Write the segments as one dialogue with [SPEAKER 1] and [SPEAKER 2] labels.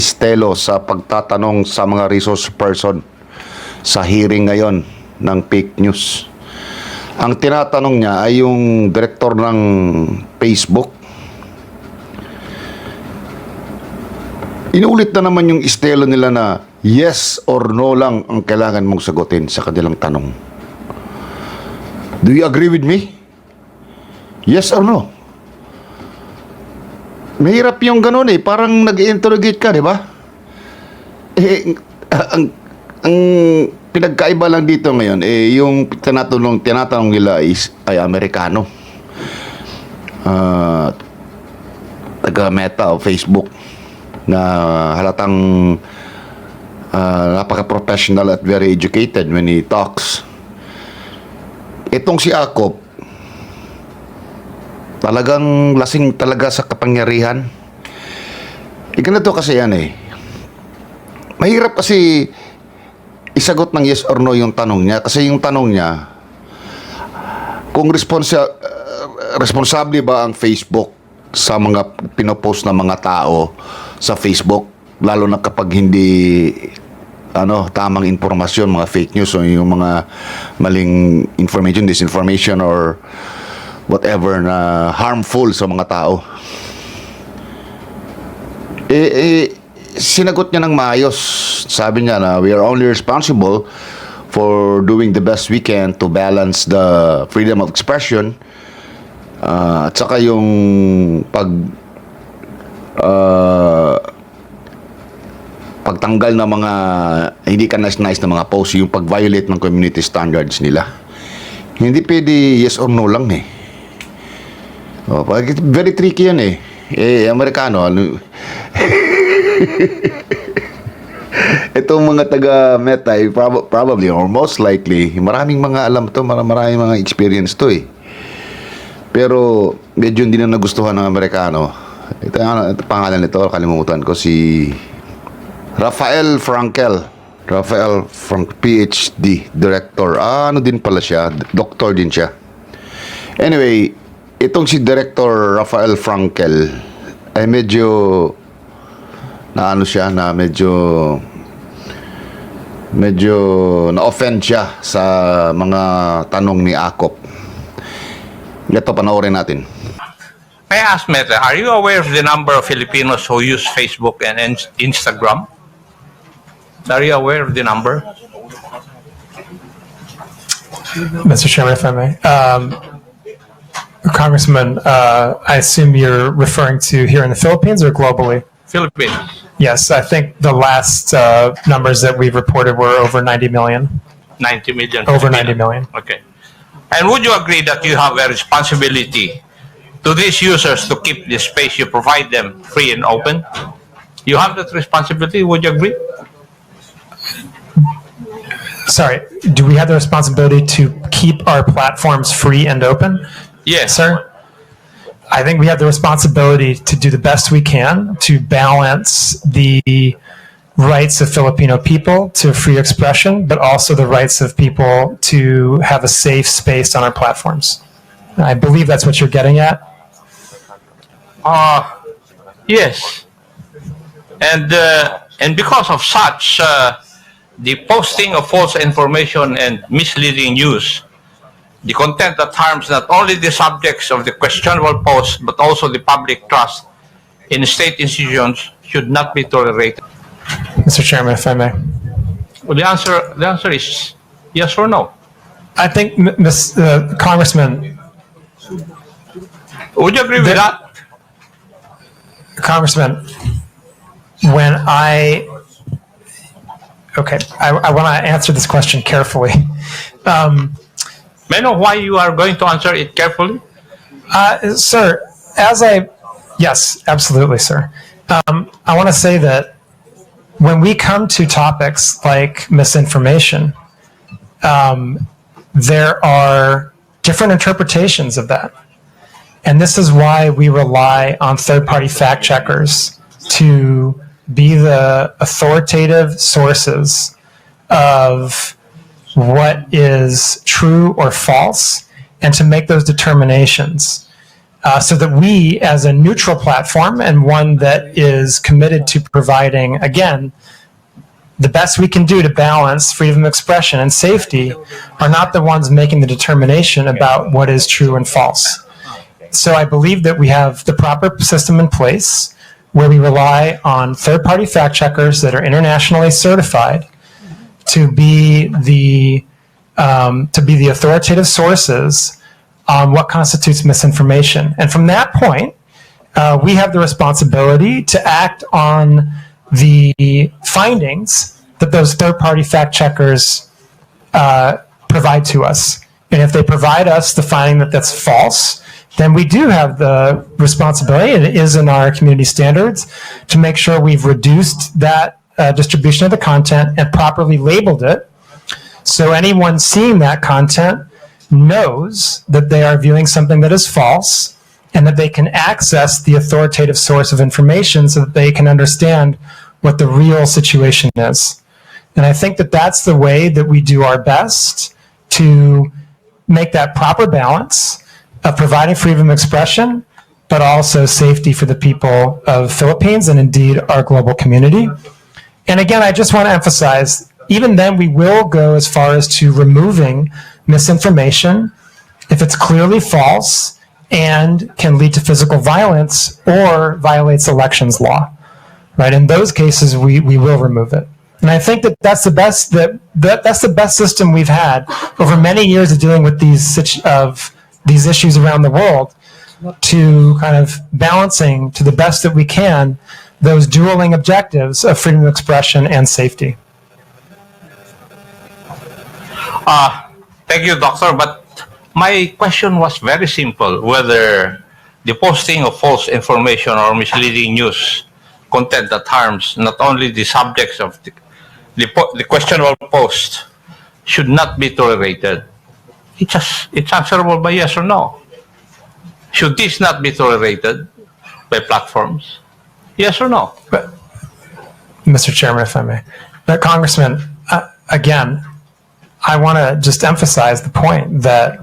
[SPEAKER 1] Stelo sa pagtatanong sa mga resource person sa hearing ngayon ng fake news. Ang tinatanong niya ay yung direktor ng Facebook. Inuulit na naman yung estilo nila na yes or no lang ang kailangan mong sagutin sa kanilang tanong. Do you agree with me? Yes or no? Mahirap yung ganun eh. Parang nag-interrogate ka, di ba? Ang pinagkaiba lang dito ngayon, yung tinatanong nila ay Amerikano. Taga-Meta o Facebook na halatang napaka-professional at very educated when he talks. Itong si ACOP, talagang lasing talaga sa kapangyarihan. Ganito kasi yan eh. Mahirap kasi isagot ng yes or no yung tanong niya. Kasi yung tanong niya, kung responsable ba ang Facebook sa mga pinopost ng mga tao sa Facebook, lalo na kapag hindi tamang informasyon, mga fake news o yung mga maling information, disinformation or whatever na harmful sa mga tao. Sinagot niya ng maayos. Sabi niya na we are only responsible for doing the best we can to balance the freedom of expression at saka yung pagtanggal ng mga hindi ka nice na mga post, yung pag-violate ng community standards nila. Hindi pwede yes or no lang eh. Very tricky yan eh. Amerikano, itong mga taga-Meta, probably or most likely, maraming mga alam to, maraming mga experience to eh. Pero medyo hindi na nagustuhan ng Amerikano. Ito pangalan nito, kalimutan ko, si Rafael Frankel, PhD, director. Ano din pala siya, doktor din siya. Anyway, itong si Director Rafael Frankel ay medyo na-offend siya sa mga tanong ni ACOP. Ito, panoorin natin.
[SPEAKER 2] May I ask, Meta, are you aware of the number of Filipinos who use Facebook and Instagram? Are you aware of the number?
[SPEAKER 3] Mr. Chairman, if I may. Congressman, I assume you're referring to here in the Philippines or globally?
[SPEAKER 2] Philippines.
[SPEAKER 3] Yes, I think the last numbers that we've reported were over 90 million.
[SPEAKER 2] 90 million.
[SPEAKER 3] Over 90 million.
[SPEAKER 2] Okay. And would you agree that you have a responsibility to these users to keep the space you provide them free and open? You have that responsibility, would you agree?
[SPEAKER 3] Sorry, do we have the responsibility to keep our platforms free and open?
[SPEAKER 2] Yes.
[SPEAKER 3] Sir, I think we have the responsibility to do the best we can to balance the rights of Filipino people to free expression, but also the rights of people to have a safe space on our platforms. I believe that's what you're getting at.
[SPEAKER 2] Yes. And because of such, the posting of false information and misleading news, the content that harms not only the subjects of the questionable post, but also the public trust in state institutions should not be tolerated.
[SPEAKER 3] Mr. Chairman, if I may.
[SPEAKER 2] Well, the answer is yes or no.
[SPEAKER 3] I think, Congressman,
[SPEAKER 2] Would you agree with that?
[SPEAKER 3] Congressman, when I want to answer this question carefully.
[SPEAKER 2] May I know why you are going to answer it carefully?
[SPEAKER 3] Sir, yes, absolutely, sir. I want to say that when we come to topics like misinformation, there are different interpretations of that. And this is why we rely on third-party fact checkers to be the authoritative sources of what is true or false and to make those determinations. so that we, as a neutral platform and one that is committed to providing, again, the best we can do to balance freedom of expression and safety, are not the ones making the determination about what is true and false. So I believe that we have the proper system in place where we rely on third-party fact checkers that are internationally certified to be the authoritative sources on what constitutes misinformation. And from that point, we have the responsibility to act on the findings that those third-party fact checkers provide to us. And if they provide us the finding that that's false, then we do have the responsibility, and it is in our community standards, to make sure we've reduced that distribution of the content and properly labeled it, so anyone seeing that content knows that they are viewing something that is false and that they can access the authoritative source of information so that they can understand what the real situation is. And I think that that's the way that we do our best to make that proper balance of providing freedom of expression, but also safety for the people of Philippines and indeed our global community. And again, I just want to emphasize, even then we will go as far as to removing misinformation if it's clearly false and can lead to physical violence or violates elections law. Right? In those cases, we will remove it. And I think that that's the best that's the best system we've had over many years of dealing with these issues around the world, to kind of balancing to the best that we can those dueling objectives of freedom of expression and safety.
[SPEAKER 2] Thank you, Doctor. But my question was very simple: whether the posting of false information or misleading news content that harms not only the subjects of the questionable post should not be tolerated. It's answerable by yes or no. Should this not be tolerated by platforms? Yes or no?
[SPEAKER 3] But, Mr. Chairman, if I may. But Congressman, again, I want to just emphasize the point that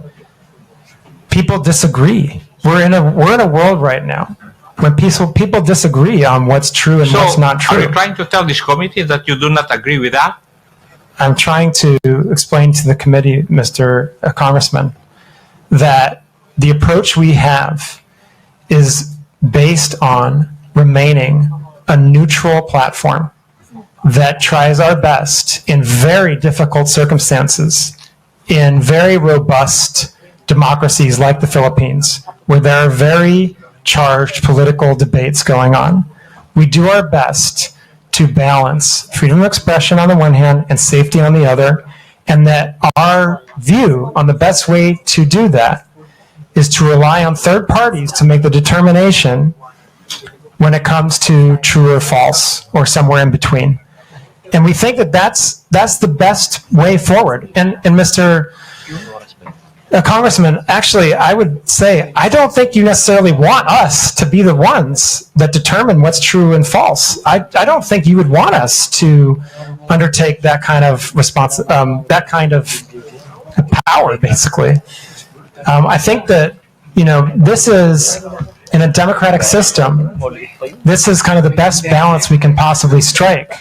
[SPEAKER 3] people disagree. We're in a world right now when people disagree on what's true and what's not true.
[SPEAKER 2] Are you trying to tell this committee that you do not agree with that?
[SPEAKER 3] I'm trying to explain to the committee, Mr. Congressman, that the approach we have is based on remaining a neutral platform that tries our best in very difficult circumstances, in very robust democracies like the Philippines, where there are very charged political debates going on. We do our best to balance freedom of expression on the one hand and safety on the other, and that our view on the best way to do that is to rely on third parties to make the determination when it comes to true or false or somewhere in between. And we think that that's the best way forward. And Mr. Congressman, actually, I would say, I don't think you necessarily want us to be the ones that determine what's true and false. I don't think you would want us to undertake that kind of that kind of power, basically. I think that, this is, in a democratic system, this is kind of the best balance we can possibly strike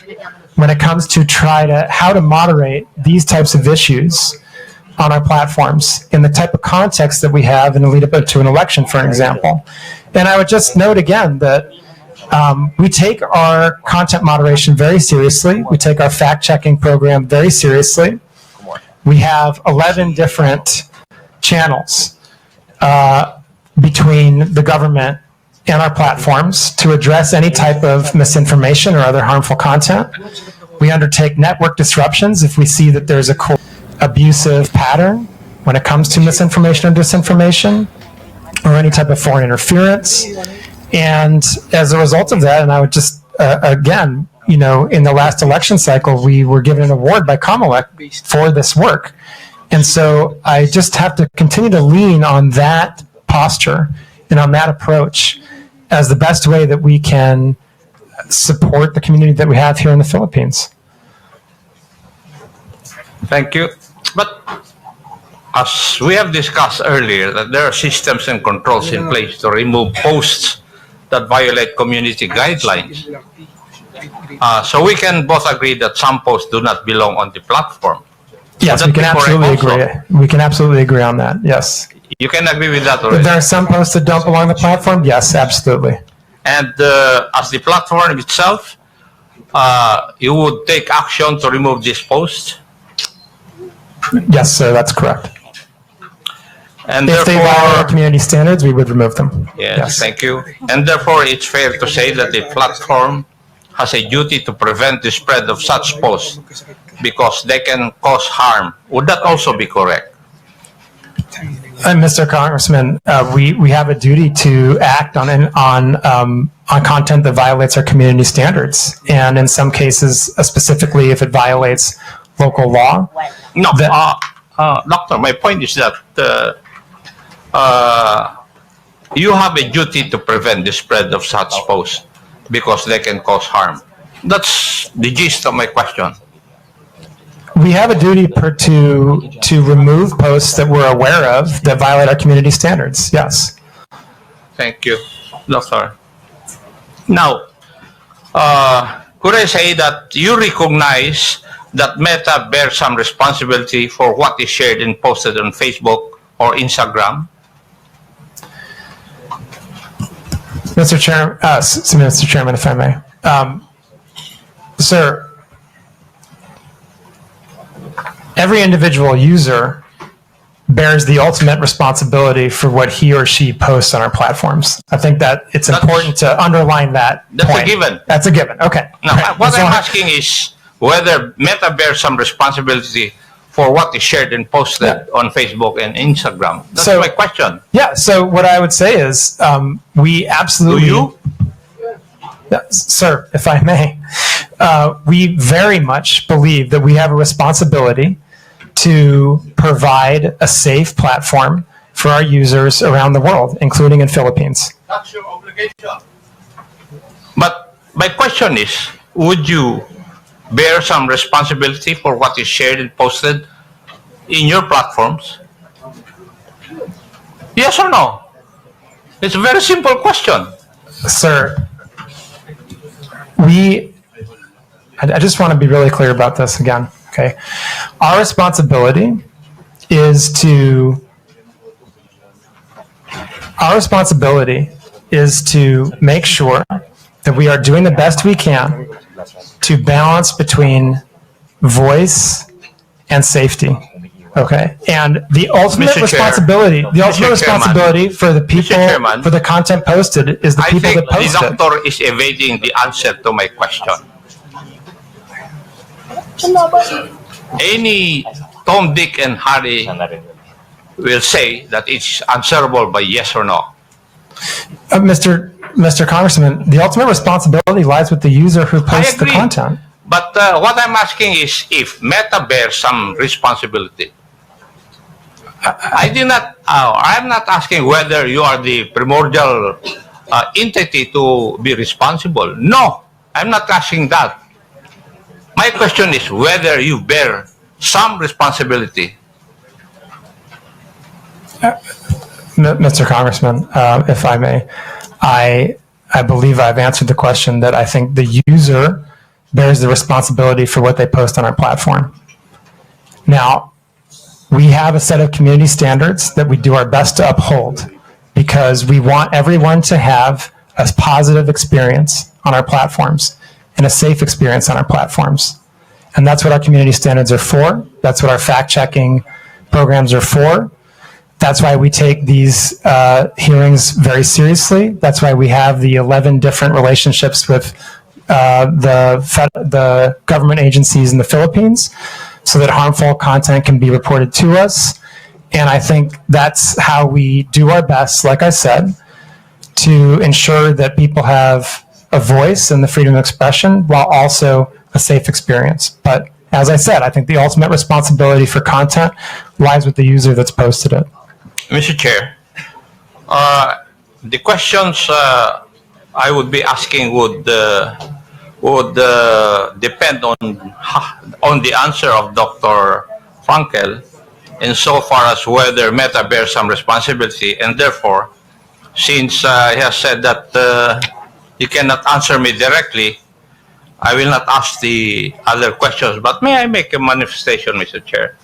[SPEAKER 3] when it comes to how to moderate these types of issues on our platforms in the type of context that we have in the lead up to an election, for example. And I would just note again that we take our content moderation very seriously. We take our fact-checking program very seriously. We have 11 different channels between the government and our platforms to address any type of misinformation or other harmful content. We undertake network disruptions if we see that there's a abusive pattern when it comes to misinformation or disinformation or any type of foreign interference. And as a result of that, and I would just, again, in the last election cycle, we were given an award by COMELEC for this work. And so I just have to continue to lean on that posture and on that approach as the best way that we can support the community that we have here in the Philippines.
[SPEAKER 2] Thank you. But as we have discussed earlier, that there are systems and controls in place to remove posts that violate community guidelines. So we can both agree that some posts do not belong on the platform.
[SPEAKER 3] Yes,
[SPEAKER 2] Would
[SPEAKER 3] we
[SPEAKER 2] that
[SPEAKER 3] can
[SPEAKER 2] be correct
[SPEAKER 3] absolutely
[SPEAKER 2] also?
[SPEAKER 3] agree. We can absolutely agree on that. Yes.
[SPEAKER 2] You can agree with that
[SPEAKER 3] If
[SPEAKER 2] already.
[SPEAKER 3] there are some posts that don't belong on the platform, yes, absolutely.
[SPEAKER 2] And as the platform itself, you would take action to remove these posts.
[SPEAKER 3] Yes, sir, that's correct.
[SPEAKER 2] And
[SPEAKER 3] If they violate our
[SPEAKER 2] therefore,
[SPEAKER 3] community standards, we would remove them.
[SPEAKER 2] yes, thank you. And therefore, it's fair to say that the platform has a duty to prevent the spread of such posts because they can cause harm. Would that also be correct?
[SPEAKER 3] And Mr. Congressman, we have a duty to act on content that violates our community standards, and in some cases, specifically if it violates local law.
[SPEAKER 2] No,
[SPEAKER 3] That-
[SPEAKER 2] Doctor, my point is that you have a duty to prevent the spread of such posts because they can cause harm. That's the gist of my question.
[SPEAKER 3] We have a duty to remove posts that we're aware of that violate our community standards. Yes.
[SPEAKER 2] Thank you, Doctor. Now, could I say that you recognize that Meta bears some responsibility for what is shared and posted on Facebook or Instagram?
[SPEAKER 3] Mr. Chairman, if I may. Sir, every individual user bears the ultimate responsibility for what he or she posts on our platforms. I think that it's important to underline that
[SPEAKER 2] That's
[SPEAKER 3] point.
[SPEAKER 2] a given.
[SPEAKER 3] That's a given. Okay.
[SPEAKER 2] Now,
[SPEAKER 3] Right.
[SPEAKER 2] what
[SPEAKER 3] As
[SPEAKER 2] I'm
[SPEAKER 3] long-
[SPEAKER 2] asking is whether Meta bears some responsibility for what is shared and posted on Facebook and Instagram. That's
[SPEAKER 3] So-
[SPEAKER 2] my question.
[SPEAKER 3] Yeah. So what I would say is we absolutely.
[SPEAKER 2] Do you?
[SPEAKER 3] Yeah, sir, if I may, we very much believe that we have a responsibility to provide a safe platform for our users around the world, including in Philippines.
[SPEAKER 2] That's your obligation. But my question is, would you bear some responsibility for what is shared and posted in your platforms? Yes or no? It's a very simple question.
[SPEAKER 3] Sir, I just want to be really clear about this again, okay? Our responsibility is to make sure that we are doing the best we can to balance between voice and safety. Okay, and the ultimate
[SPEAKER 2] Mr. Chair.
[SPEAKER 3] responsibility,
[SPEAKER 2] Chairman.
[SPEAKER 3] for the people,
[SPEAKER 2] Chairman.
[SPEAKER 3] for the content posted, is the
[SPEAKER 2] I
[SPEAKER 3] people
[SPEAKER 2] think
[SPEAKER 3] that
[SPEAKER 2] the
[SPEAKER 3] post it.
[SPEAKER 2] doctor is evading the answer to my question. Any Tom, Dick, and Harry will say that it's answerable by yes or no.
[SPEAKER 3] Mr. Congressman, the ultimate responsibility lies with the user who posts the
[SPEAKER 2] agree.
[SPEAKER 3] content.
[SPEAKER 2] But what I'm asking is if Meta bears some responsibility. I'm not asking whether you are the primordial entity to be responsible. No, I'm not asking that. My question is whether you bear some responsibility.
[SPEAKER 3] Mr. Congressman, if I may, I believe I've answered the question that I think the user bears the responsibility for what they post on our platform. Now, we have a set of community standards that we do our best to uphold because we want everyone to have a positive experience on our platforms and a safe experience on our platforms. And that's what our community standards are for. That's what our fact-checking programs are for. That's why we take these hearings very seriously. That's why we have the 11 different relationships with the government agencies in the Philippines so that harmful content can be reported to us. And I think that's how we do our best, like I said, to ensure that people have a voice and the freedom of expression while also a safe experience. But as I said, I think the ultimate responsibility for content lies with the user that's posted it.
[SPEAKER 2] Mr. Chair, the questions I would be asking would depend on the answer of Dr. Frankel insofar as whether Meta bears some responsibility, and therefore, since he has said that he cannot answer me directly, I will not ask the other questions. But may I make a manifestation, Mr. Chair?